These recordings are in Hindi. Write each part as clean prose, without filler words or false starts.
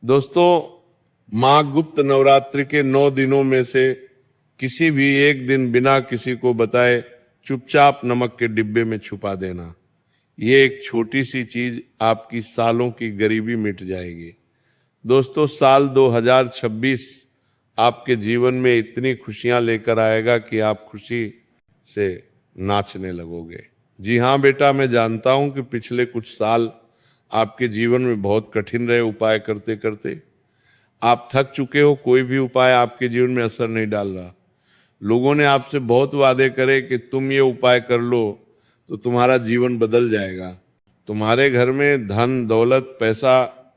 दोस्तों, माँ गुप्त नवरात्रि के 9 दिनों में से किसी भी एक दिन बिना किसी को बताए चुपचाप नमक के डिब्बे में छुपा देना। ये एक छोटी सी चीज आपकी सालों की गरीबी मिट जाएगी। दोस्तों, साल 2026 आपके जीवन में इतनी खुशियां लेकर आएगा कि आप खुशी से नाचने लगोगे। जी हाँ बेटा, मैं जानता हूं कि पिछले कुछ साल आपके जीवन में बहुत कठिन रहे। उपाय करते करते आप थक चुके हो। कोई भी उपाय आपके जीवन में असर नहीं डाल रहा। लोगों ने आपसे बहुत वादे करे कि तुम ये उपाय कर लो तो तुम्हारा जीवन बदल जाएगा, तुम्हारे घर में धन दौलत पैसा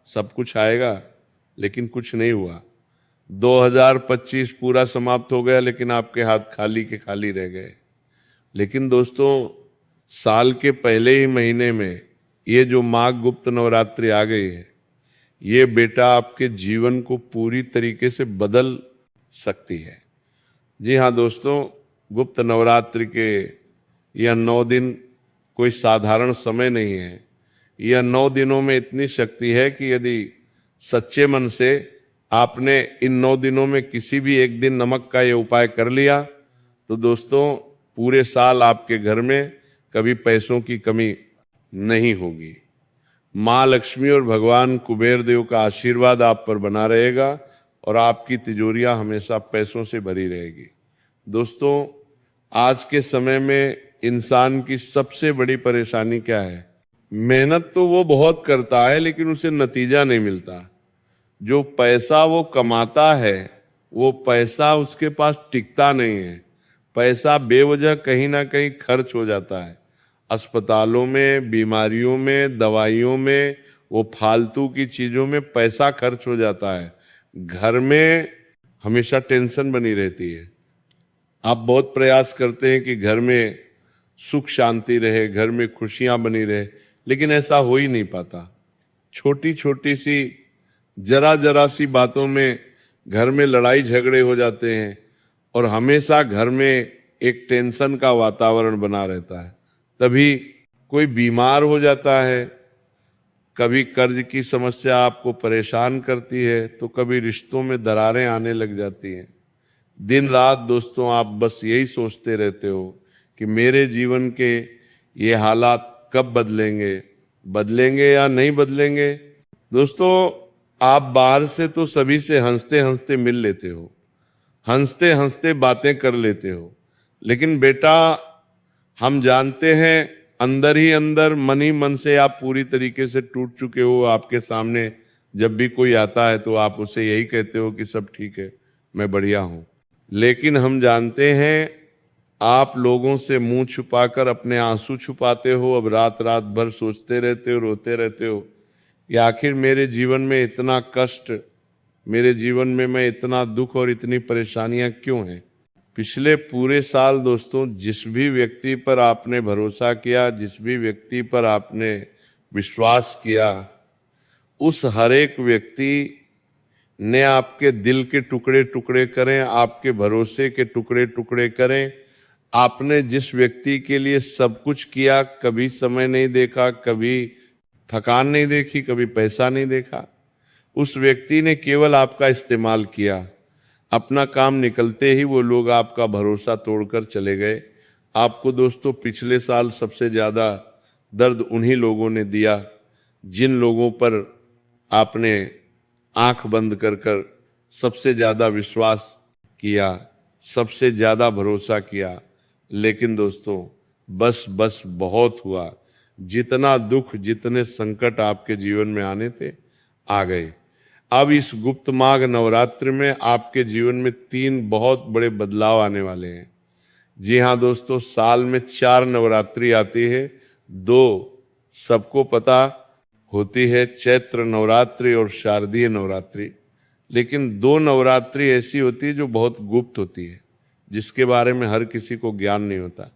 सब कुछ आएगा, लेकिन कुछ नहीं हुआ। 2025 पूरा समाप्त हो गया, लेकिन आपके हाथ खाली के खाली रह गए। लेकिन दोस्तों, साल के पहले ही महीने में ये जो माघ गुप्त नवरात्रि आ गई है, ये बेटा आपके जीवन को पूरी तरीके से बदल सकती है। जी हाँ दोस्तों, गुप्त नवरात्रि के यह 9 दिन कोई साधारण समय नहीं है। यह 9 दिनों में इतनी शक्ति है कि यदि सच्चे मन से आपने इन 9 दिनों में किसी भी एक दिन नमक का ये उपाय कर लिया तो दोस्तों पूरे साल आपके घर में कभी पैसों की कमी नहीं होगी। माँ लक्ष्मी और भगवान कुबेर देव का आशीर्वाद आप पर बना रहेगा और आपकी तिजोरियां हमेशा पैसों से भरी रहेगी। दोस्तों, आज के समय में इंसान की सबसे बड़ी परेशानी क्या है? मेहनत तो वो बहुत करता है, लेकिन उसे नतीजा नहीं मिलता। जो पैसा वो कमाता है, वो पैसा उसके पास टिकता नहीं है। पैसा बेवजह कहीं ना कहीं खर्च हो जाता है। अस्पतालों में, बीमारियों में, दवाइयों में, वो फालतू की चीजों में पैसा खर्च हो जाता है। घर में हमेशा टेंशन बनी रहती है। आप बहुत प्रयास करते हैं कि घर में सुख शांति रहे, घर में खुशियां बनी रहे, लेकिन ऐसा हो ही नहीं पाता। छोटी छोटी सी जरा जरा सी बातों में घर में लड़ाई झगड़े हो जाते हैं और हमेशा घर में एक टेंशन का वातावरण बना रहता है। तभी कोई बीमार हो जाता है, कभी कर्ज की समस्या आपको परेशान करती है, तो कभी रिश्तों में दरारें आने लग जाती हैं। दिन रात दोस्तों आप बस यही सोचते रहते हो कि मेरे जीवन के ये हालात कब बदलेंगे या नहीं बदलेंगे। दोस्तों, आप बाहर से तो सभी से हंसते हंसते मिल लेते हो, हंसते हंसते बातें कर लेते हो, लेकिन बेटा हम जानते हैं अंदर ही अंदर मन ही मन से आप पूरी तरीके से टूट चुके हो। आपके सामने जब भी कोई आता है तो आप उसे यही कहते हो कि सब ठीक है, मैं बढ़िया हूं। लेकिन हम जानते हैं आप लोगों से मुंह छुपाकर अपने आंसू छुपाते हो। अब रात रात भर सोचते रहते हो, रोते रहते हो कि आखिर मेरे जीवन में इतना कष्ट, मेरे जीवन में मैं इतना दुख और इतनी परेशानियां क्यों हैं। पिछले पूरे साल दोस्तों जिस भी व्यक्ति पर आपने भरोसा किया, जिस भी व्यक्ति पर आपने विश्वास किया, उस हर एक व्यक्ति ने आपके दिल के टुकड़े टुकड़े करें, आपके भरोसे के टुकड़े टुकड़े करें। आपने जिस व्यक्ति के लिए सब कुछ किया, कभी समय नहीं देखा, कभी थकान नहीं देखी, कभी पैसा नहीं देखा, उस व्यक्ति ने केवल आपका इस्तेमाल किया। अपना काम निकलते ही वो लोग आपका भरोसा तोड़कर चले गए। आपको दोस्तों पिछले साल सबसे ज्यादा दर्द उन्हीं लोगों ने दिया जिन लोगों पर आपने आंख बंद कर कर सबसे ज्यादा विश्वास किया, सबसे ज्यादा भरोसा किया। लेकिन दोस्तों बस बहुत हुआ। जितना दुख, जितने संकट आपके जीवन में आने थे आ गए। अब इस गुप्त माघ नवरात्रि में आपके जीवन में 3 बहुत बड़े बदलाव आने वाले हैं। जी हाँ दोस्तों, साल में 4 नवरात्रि आती है। 2 सबको पता होती है, चैत्र नवरात्रि और शारदीय नवरात्रि। लेकिन 2 नवरात्रि ऐसी होती है जो बहुत गुप्त होती है, जिसके बारे में हर किसी को ज्ञान नहीं होता।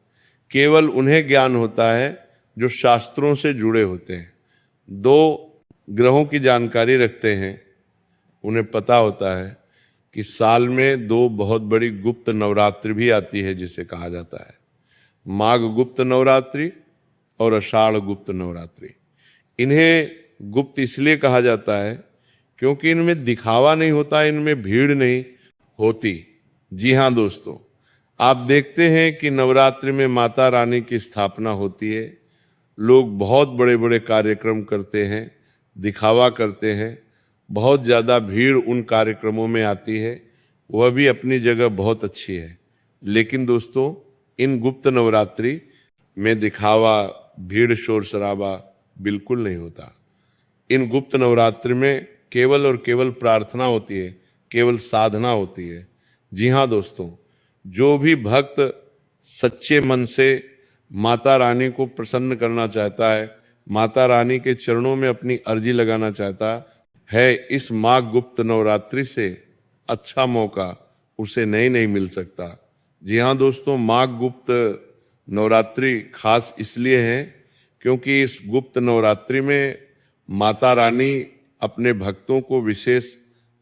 केवल उन्हें ज्ञान होता है जो शास्त्रों से जुड़े होते हैं, 2 ग्रहों की जानकारी रखते हैं। उन्हें पता होता है कि साल में 2 बहुत बड़ी गुप्त नवरात्रि भी आती है, जिसे कहा जाता है माघ गुप्त नवरात्रि और आषाढ़ गुप्त नवरात्रि। इन्हें गुप्त इसलिए कहा जाता है क्योंकि इनमें दिखावा नहीं होता, इनमें भीड़ नहीं होती। जी हाँ दोस्तों, आप देखते हैं कि नवरात्रि में माता रानी की स्थापना होती है। लोग बहुत बड़े बड़े कार्यक्रम करते हैं, दिखावा करते हैं, बहुत ज़्यादा भीड़ उन कार्यक्रमों में आती है, वह भी अपनी जगह बहुत अच्छी है। लेकिन दोस्तों, इन गुप्त नवरात्रि में दिखावा, भीड़, शोर शराबा बिल्कुल नहीं होता। इन गुप्त नवरात्रि में केवल और केवल प्रार्थना होती है, केवल साधना होती है। जी हाँ दोस्तों, जो भी भक्त सच्चे मन से माता रानी को प्रसन्न करना चाहता है, माता रानी के चरणों में अपनी अर्जी लगाना चाहता है, इस माघ गुप्त नवरात्रि से अच्छा मौका उसे नहीं मिल सकता। जी हाँ दोस्तों, माघ गुप्त नवरात्रि खास इसलिए है क्योंकि इस गुप्त नवरात्रि में माता रानी अपने भक्तों को विशेष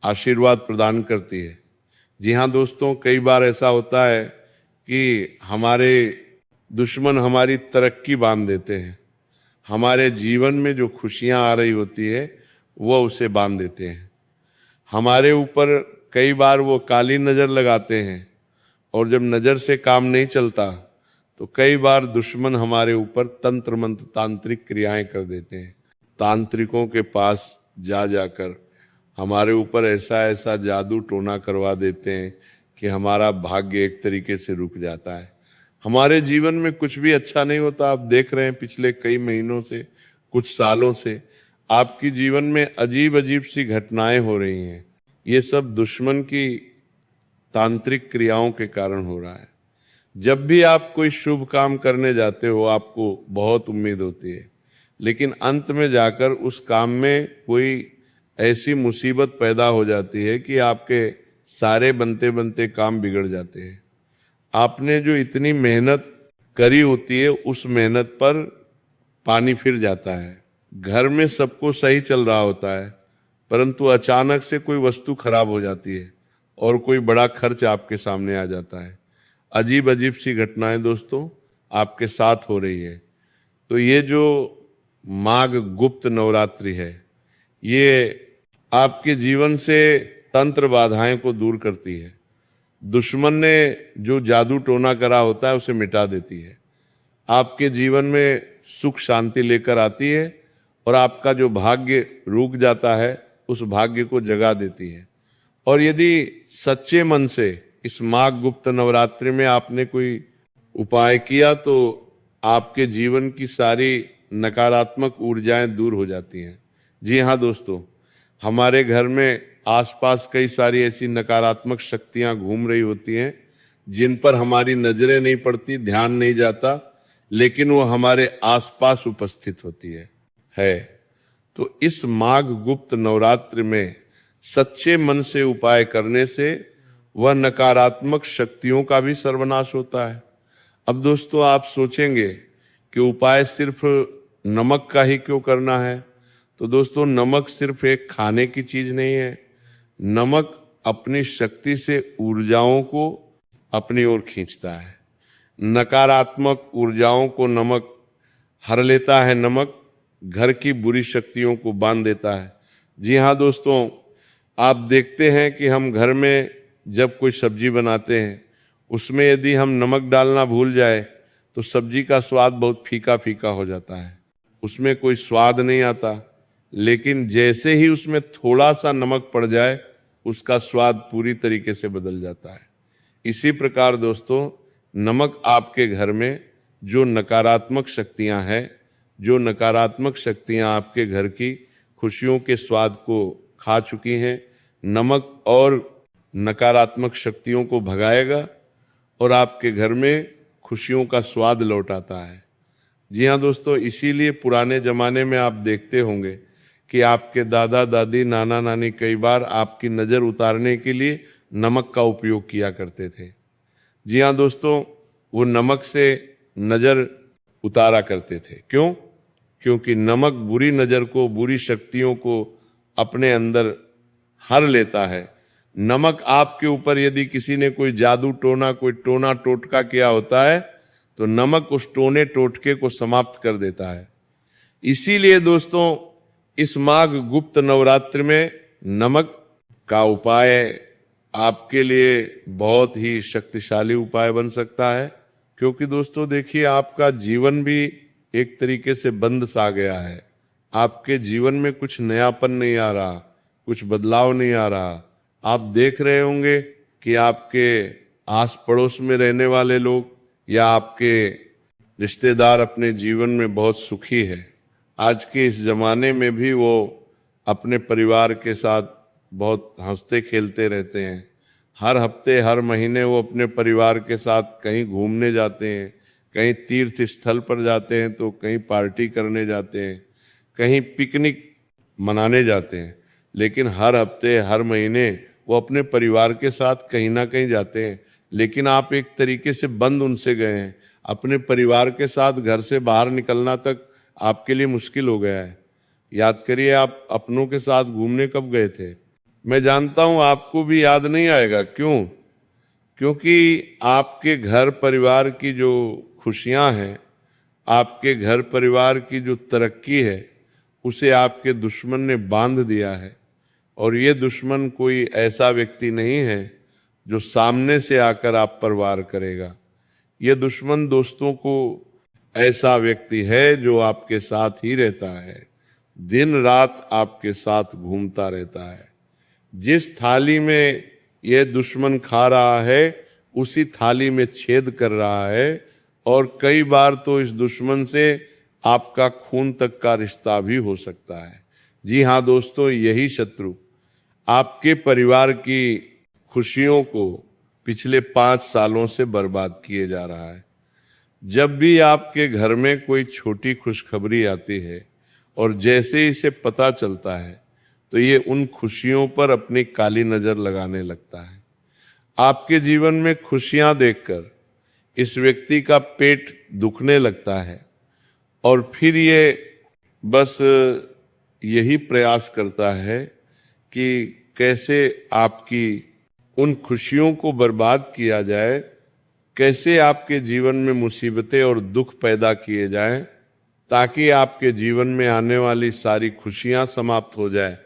आशीर्वाद प्रदान करती है। जी हाँ दोस्तों, कई बार ऐसा होता है कि हमारे दुश्मन हमारी तरक्की बांध देते हैं, हमारे जीवन में जो खुशियां आ रही होती है वह उसे बांध देते हैं। हमारे ऊपर कई बार वो काली नज़र लगाते हैं, और जब नज़र से काम नहीं चलता तो कई बार दुश्मन हमारे ऊपर तंत्र मंत्र तांत्रिक क्रियाएं कर देते हैं। तांत्रिकों के पास जा जाकर हमारे ऊपर ऐसा ऐसा जादू टोना करवा देते हैं कि हमारा भाग्य एक तरीके से रुक जाता है। हमारे जीवन में कुछ भी अच्छा नहीं होता। आप देख रहे हैं पिछले कई महीनों से, कुछ सालों से आपकी जीवन में अजीब अजीब सी घटनाएं हो रही हैं। ये सब दुश्मन की तांत्रिक क्रियाओं के कारण हो रहा है। जब भी आप कोई शुभ काम करने जाते हो, आपको बहुत उम्मीद होती है, लेकिन अंत में जाकर उस काम में कोई ऐसी मुसीबत पैदा हो जाती है कि आपके सारे बनते बनते काम बिगड़ जाते हैं। आपने जो इतनी मेहनत करी होती है, उस मेहनत पर पानी फिर जाता है। घर में सब कुछ सही चल रहा होता है, परंतु अचानक से कोई वस्तु खराब हो जाती है और कोई बड़ा खर्च आपके सामने आ जाता है। अजीब अजीब सी घटनाएं दोस्तों आपके साथ हो रही है। तो ये जो माघ गुप्त नवरात्रि है, ये आपके जीवन से तंत्र बाधाएं को दूर करती है। दुश्मन ने जो जादू टोना करा होता है उसे मिटा देती है। आपके जीवन में सुख शांति लेकर आती है और आपका जो भाग्य रुक जाता है उस भाग्य को जगा देती है। और यदि सच्चे मन से इस माघ गुप्त नवरात्रि में आपने कोई उपाय किया तो आपके जीवन की सारी नकारात्मक ऊर्जाएं दूर हो जाती हैं। जी हाँ दोस्तों, हमारे घर में आसपास कई सारी ऐसी नकारात्मक शक्तियां घूम रही होती हैं जिन पर हमारी नजरें नहीं पड़ती, ध्यान नहीं जाता, लेकिन वो हमारे आसपास उपस्थित होती है। तो इस माघ गुप्त नवरात्रि में सच्चे मन से उपाय करने से वह नकारात्मक शक्तियों का भी सर्वनाश होता है। अब दोस्तों आप सोचेंगे कि उपाय सिर्फ नमक का ही क्यों करना है? तो दोस्तों, नमक सिर्फ एक खाने की चीज नहीं है। नमक अपनी शक्ति से ऊर्जाओं को अपनी ओर खींचता है। नकारात्मक ऊर्जाओं को नमक हर लेता है। नमक घर की बुरी शक्तियों को बांध देता है। जी हाँ दोस्तों, आप देखते हैं कि हम घर में जब कोई सब्जी बनाते हैं, उसमें यदि हम नमक डालना भूल जाए तो सब्जी का स्वाद बहुत फीका फीका हो जाता है, उसमें कोई स्वाद नहीं आता। लेकिन जैसे ही उसमें थोड़ा सा नमक पड़ जाए, उसका स्वाद पूरी तरीके से बदल जाता है। इसी प्रकार दोस्तों, नमक आपके घर में जो नकारात्मक शक्तियां हैं, जो नकारात्मक शक्तियां आपके घर की खुशियों के स्वाद को खा चुकी हैं, नमक और नकारात्मक शक्तियों को भगाएगा और आपके घर में खुशियों का स्वाद लौट आता है। जी हाँ दोस्तों, इसीलिए पुराने जमाने में आप देखते होंगे कि आपके दादा दादी, नाना नानी कई बार आपकी नज़र उतारने के लिए नमक का उपयोग किया करते थे। जी हाँ दोस्तों, वो नमक से नज़र उतारा करते थे। क्यों? क्योंकि नमक बुरी नज़र को, बुरी शक्तियों को अपने अंदर हर लेता है। नमक आपके ऊपर यदि किसी ने कोई जादू टोना, कोई टोना टोटका किया होता है तो नमक उस टोने टोटके को समाप्त कर देता है। इसीलिए दोस्तों, इस माघ गुप्त नवरात्रि में नमक का उपाय आपके लिए बहुत ही शक्तिशाली उपाय बन सकता है। क्योंकि दोस्तों देखिए, आपका जीवन भी एक तरीके से बंद सा गया है। आपके जीवन में कुछ नयापन नहीं आ रहा, कुछ बदलाव नहीं आ रहा। आप देख रहे होंगे कि आपके आस पड़ोस में रहने वाले लोग या आपके रिश्तेदार अपने जीवन में बहुत सुखी है। आज के इस जमाने में भी वो अपने परिवार के साथ बहुत हंसते खेलते रहते हैं। हर हफ्ते हर महीने वो अपने परिवार के साथ कहीं घूमने जाते हैं, कहीं तीर्थ स्थल पर जाते हैं, तो कहीं पार्टी करने जाते हैं, कहीं पिकनिक मनाने जाते हैं। लेकिन हर हफ्ते हर महीने वो अपने परिवार के साथ कहीं ना कहीं जाते हैं। लेकिन आप एक तरीके से बंद उनसे गए हैं। अपने परिवार के साथ घर से बाहर निकलना तक आपके लिए मुश्किल हो गया है। याद करिए, आप अपनों के साथ घूमने कब गए थे? मैं जानता हूं आपको भी याद नहीं आएगा। क्यों? क्योंकि आपके घर परिवार की जो खुशियां हैं, आपके घर परिवार की जो तरक्की है, उसे आपके दुश्मन ने बांध दिया है। और ये दुश्मन कोई ऐसा व्यक्ति नहीं है जो सामने से आकर आप पर वार करेगा। ये दुश्मन दोस्तों को ऐसा व्यक्ति है जो आपके साथ ही रहता है, दिन रात आपके साथ घूमता रहता है। जिस थाली में यह दुश्मन खा रहा है, उसी थाली में छेद कर रहा है। और कई बार तो इस दुश्मन से आपका खून तक का रिश्ता भी हो सकता है। जी हाँ दोस्तों, यही शत्रु आपके परिवार की खुशियों को पिछले 5 सालों से बर्बाद किए जा रहा है। जब भी आपके घर में कोई छोटी खुशखबरी आती है और जैसे इसे पता चलता है, तो ये उन खुशियों पर अपनी काली नजर लगाने लगता है। आपके जीवन में खुशियां देखकर इस व्यक्ति का पेट दुखने लगता है और फिर ये बस यही प्रयास करता है कि कैसे आपकी उन खुशियों को बर्बाद किया जाए, कैसे आपके जीवन में मुसीबतें और दुख पैदा किए जाएं, ताकि आपके जीवन में आने वाली सारी खुशियां समाप्त हो जाए।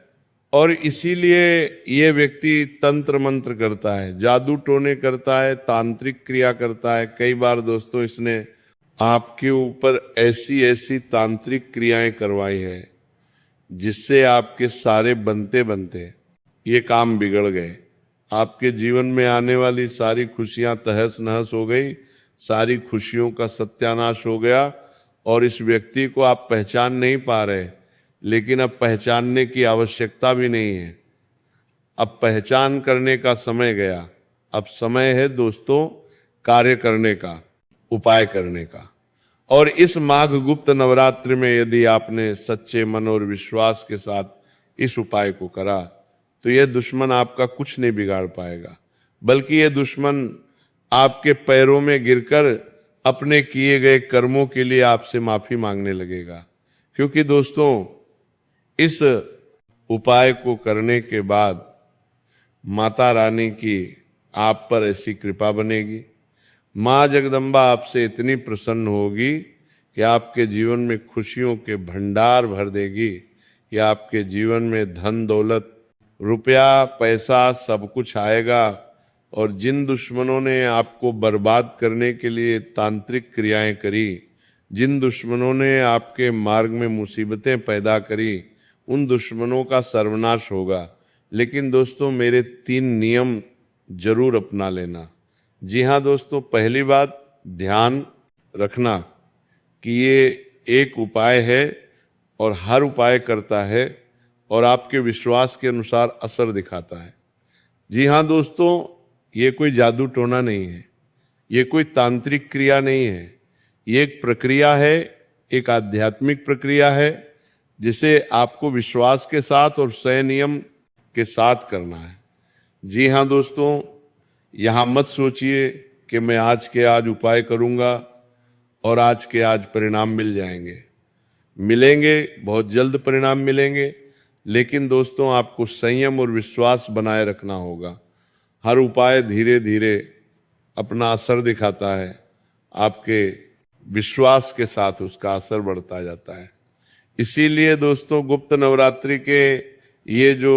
और इसीलिए ये व्यक्ति तंत्र मंत्र करता है, जादू टोने करता है, तांत्रिक क्रिया करता है। कई बार दोस्तों इसने आपके ऊपर ऐसी ऐसी तांत्रिक क्रियाएं करवाई है जिससे आपके सारे बनते बनते ये काम बिगड़ गए। आपके जीवन में आने वाली सारी खुशियां तहस नहस हो गई, सारी खुशियों का सत्यानाश हो गया। और इस व्यक्ति को आप पहचान नहीं पा रहे, लेकिन अब पहचानने की आवश्यकता भी नहीं है। अब पहचान करने का समय गया। अब समय है दोस्तों कार्य करने का, उपाय करने का। और इस माघ गुप्त नवरात्रि में यदि आपने सच्चे मन और विश्वास के साथ इस उपाय को करा, तो यह दुश्मन आपका कुछ नहीं बिगाड़ पाएगा, बल्कि यह दुश्मन आपके पैरों में गिरकर अपने किए गए कर्मों के लिए आपसे माफी मांगने लगेगा। क्योंकि दोस्तों, इस उपाय को करने के बाद माता रानी की आप पर ऐसी कृपा बनेगी, माँ जगदम्बा आपसे इतनी प्रसन्न होगी कि आपके जीवन में खुशियों के भंडार भर देगी, कि आपके जीवन में धन दौलत रुपया पैसा सब कुछ आएगा। और जिन दुश्मनों ने आपको बर्बाद करने के लिए तांत्रिक क्रियाएं करी, जिन दुश्मनों ने आपके मार्ग में मुसीबतें पैदा करी, उन दुश्मनों का सर्वनाश होगा। लेकिन दोस्तों, मेरे 3 नियम जरूर अपना लेना। जी हाँ दोस्तों, पहली बात ध्यान रखना कि ये एक उपाय है और हर उपाय करता है और आपके विश्वास के अनुसार असर दिखाता है। जी हाँ दोस्तों, ये कोई जादू टोना नहीं है, ये कोई तांत्रिक क्रिया नहीं है। ये एक प्रक्रिया है, एक आध्यात्मिक प्रक्रिया है, जिसे आपको विश्वास के साथ और संयम के साथ करना है। जी हाँ दोस्तों, यहाँ मत सोचिए कि मैं आज के आज उपाय करूँगा और आज के आज परिणाम मिल जाएंगे। मिलेंगे, बहुत जल्द परिणाम मिलेंगे, लेकिन दोस्तों आपको संयम और विश्वास बनाए रखना होगा। हर उपाय धीरे धीरे अपना असर दिखाता है, आपके विश्वास के साथ उसका असर बढ़ता जाता है। इसीलिए दोस्तों, गुप्त नवरात्रि के ये जो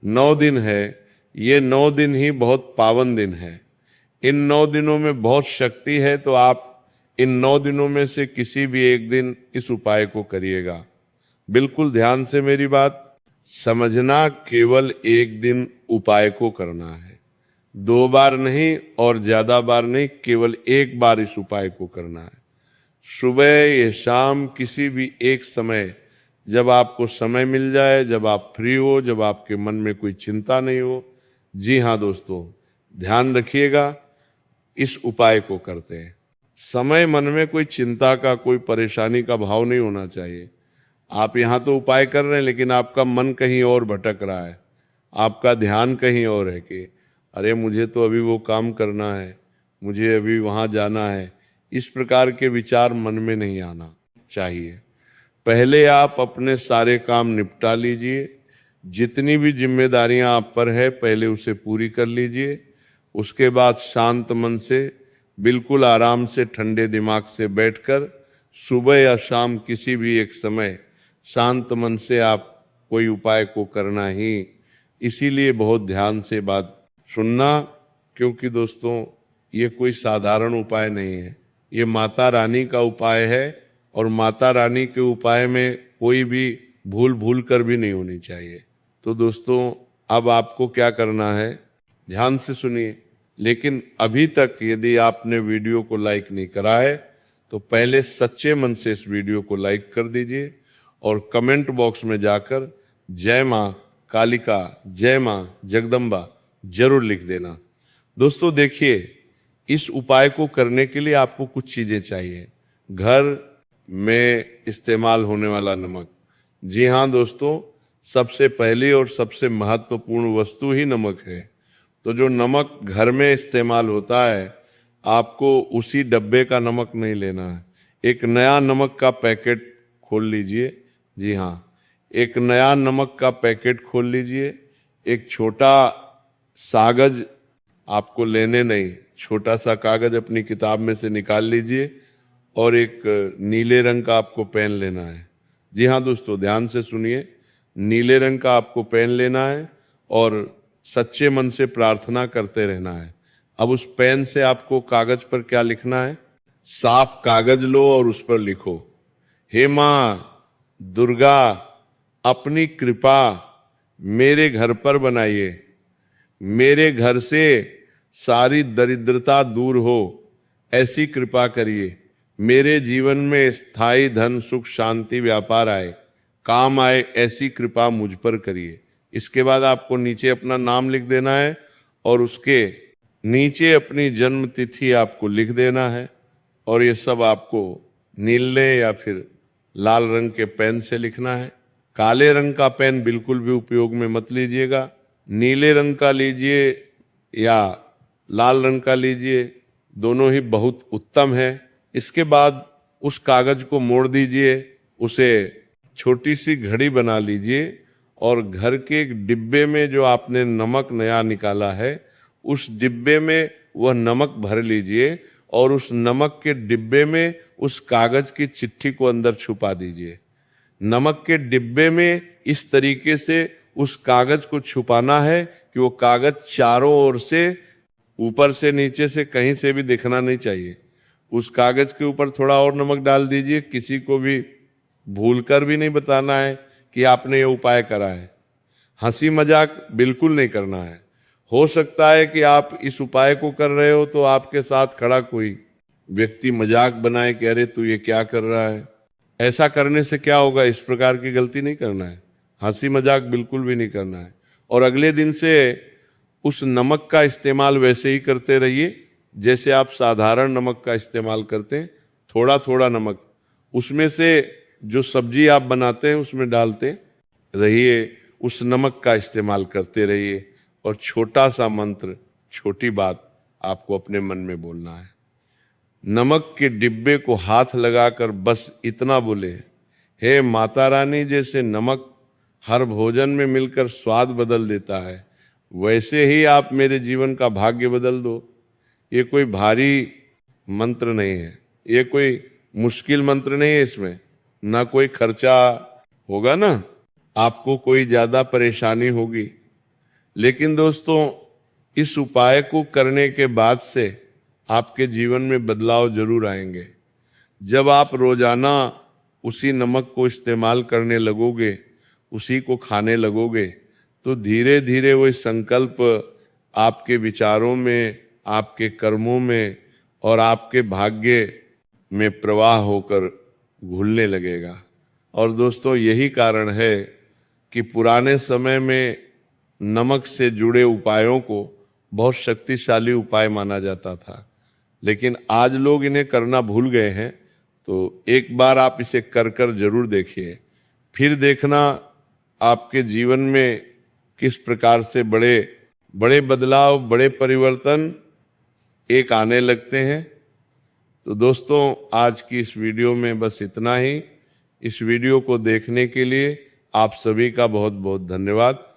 9 दिन है, ये 9 दिन ही बहुत पावन दिन है। इन 9 दिनों में बहुत शक्ति है, तो आप इन 9 दिनों में से किसी भी एक दिन इस उपाय को करिएगा। बिल्कुल ध्यान से मेरी बात समझना, केवल एक दिन उपाय को करना है, 2 बार नहीं और ज्यादा बार नहीं, केवल एक बार इस उपाय को करना है। सुबह या शाम किसी भी एक समय, जब आपको समय मिल जाए, जब आप फ्री हो, जब आपके मन में कोई चिंता नहीं हो। जी हाँ दोस्तों, ध्यान रखिएगा, इस उपाय को करते हैं समय मन में कोई चिंता का, कोई परेशानी का भाव नहीं होना चाहिए। आप यहाँ तो उपाय कर रहे हैं, लेकिन आपका मन कहीं और भटक रहा है, आपका ध्यान कहीं और है कि अरे मुझे तो अभी वो काम करना है, मुझे अभी वहाँ जाना है। इस प्रकार के विचार मन में नहीं आना चाहिए। पहले आप अपने सारे काम निपटा लीजिए, जितनी भी जिम्मेदारियां आप पर है पहले उसे पूरी कर लीजिए। उसके बाद शांत मन से, बिल्कुल आराम से, ठंडे दिमाग से बैठकर सुबह या शाम किसी भी एक समय शांत मन से आप कोई उपाय को करना ही। इसीलिए बहुत ध्यान से बात सुनना, क्योंकि दोस्तों ये कोई साधारण उपाय नहीं है, ये माता रानी का उपाय है, और माता रानी के उपाय में कोई भी भूल कर भी नहीं होनी चाहिए। तो दोस्तों अब आपको क्या करना है, ध्यान से सुनिए। लेकिन अभी तक यदि आपने वीडियो को लाइक नहीं करा है तो पहले सच्चे मन से इस वीडियो को लाइक कर दीजिए और कमेंट बॉक्स में जाकर जय माँ कालिका, जय माँ जगदम्बा जरूर लिख देना। दोस्तों देखिए, इस उपाय को करने के लिए आपको कुछ चीजें चाहिए। घर में इस्तेमाल होने वाला नमक। जी हाँ दोस्तों, सबसे पहली और सबसे महत्वपूर्ण वस्तु ही नमक है। तो जो नमक घर में इस्तेमाल होता है, आपको उसी डब्बे का नमक नहीं लेना है। एक नया नमक का पैकेट खोल लीजिए। जी हाँ, एक नया नमक का पैकेट खोल लीजिए। एक छोटा कागज आपको लेने नहीं, छोटा सा कागज अपनी किताब में से निकाल लीजिए और एक नीले रंग का आपको पेन लेना है। जी हाँ दोस्तों, ध्यान से सुनिए, नीले रंग का आपको पेन लेना है और सच्चे मन से प्रार्थना करते रहना है। अब उस पेन से आपको कागज पर क्या लिखना है, साफ कागज लो और उस पर लिखो, हे माँ दुर्गा अपनी कृपा मेरे घर पर बनाइए, मेरे घर से सारी दरिद्रता दूर हो ऐसी कृपा करिए, मेरे जीवन में स्थायी धन सुख शांति व्यापार आए, काम आए, ऐसी कृपा मुझ पर करिए। इसके बाद आपको नीचे अपना नाम लिख देना है और उसके नीचे अपनी जन्म तिथि आपको लिख देना है। और ये सब आपको नीले या फिर लाल रंग के पेन से लिखना है। काले रंग का पेन बिल्कुल भी उपयोग में मत लीजिएगा, नीले रंग का लीजिए या लाल रंग का लीजिए, दोनों ही बहुत उत्तम है। इसके बाद उस कागज को मोड़ दीजिए, उसे छोटी सी घड़ी बना लीजिए और घर के एक डिब्बे में जो आपने नमक नया निकाला है उस डिब्बे में वह नमक भर लीजिए और उस नमक के डिब्बे में उस कागज की चिट्ठी को अंदर छुपा दीजिए। नमक के डिब्बे में इस तरीके से उस कागज को छुपाना है कि वो कागज चारों ओर से, ऊपर से नीचे से कहीं से भी दिखना नहीं चाहिए। उस कागज के ऊपर थोड़ा और नमक डाल दीजिए, किसी को भी भूलकर भी नहीं बताना है कि आपने ये उपाय करा है। हंसी मजाक बिल्कुल नहीं करना है। हो सकता है कि आप इस उपाय को कर रहे हो तो आपके साथ खड़ा कोई व्यक्ति मजाक बनाए कि अरे तू ये क्या कर रहा है। ऐसा करने से क्या होगा, इस प्रकार की गलती नहीं करना है, हंसी मजाक बिल्कुल भी नहीं करना है। और अगले दिन से उस नमक का इस्तेमाल वैसे ही करते रहिए जैसे आप साधारण नमक का इस्तेमाल करते हैं। थोड़ा थोड़ा नमक उसमें से जो सब्जी आप बनाते हैं उसमें डालते रहिए, उस नमक का इस्तेमाल करते रहिए। और छोटा सा मंत्र, छोटी बात आपको अपने मन में बोलना है। नमक के डिब्बे को हाथ लगाकर बस इतना बोले, हे माता रानी, जैसे नमक हर भोजन में मिलकर स्वाद बदल देता है वैसे ही आप मेरे जीवन का भाग्य बदल दो। ये कोई भारी मंत्र नहीं है, ये कोई मुश्किल मंत्र नहीं है, इसमें ना कोई खर्चा होगा, ना आपको कोई ज्यादा परेशानी होगी। लेकिन दोस्तों, इस उपाय को करने के बाद से आपके जीवन में बदलाव जरूर आएंगे। जब आप रोजाना उसी नमक को इस्तेमाल करने लगोगे, उसी को खाने लगोगे, तो धीरे धीरे वही संकल्प आपके विचारों में, आपके कर्मों में और आपके भाग्य में प्रवाह होकर घुलने लगेगा। और दोस्तों, यही कारण है कि पुराने समय में नमक से जुड़े उपायों को बहुत शक्तिशाली उपाय माना जाता था, लेकिन आज लोग इन्हें करना भूल गए हैं। तो एक बार आप इसे कर कर जरूर देखिए, फिर देखना आपके जीवन में किस प्रकार से बड़े बड़े बदलाव, बड़े परिवर्तन एक आने लगते हैं। तो दोस्तों, आज की इस वीडियो में बस इतना ही। इस वीडियो को देखने के लिए आप सभी का बहुत बहुत धन्यवाद।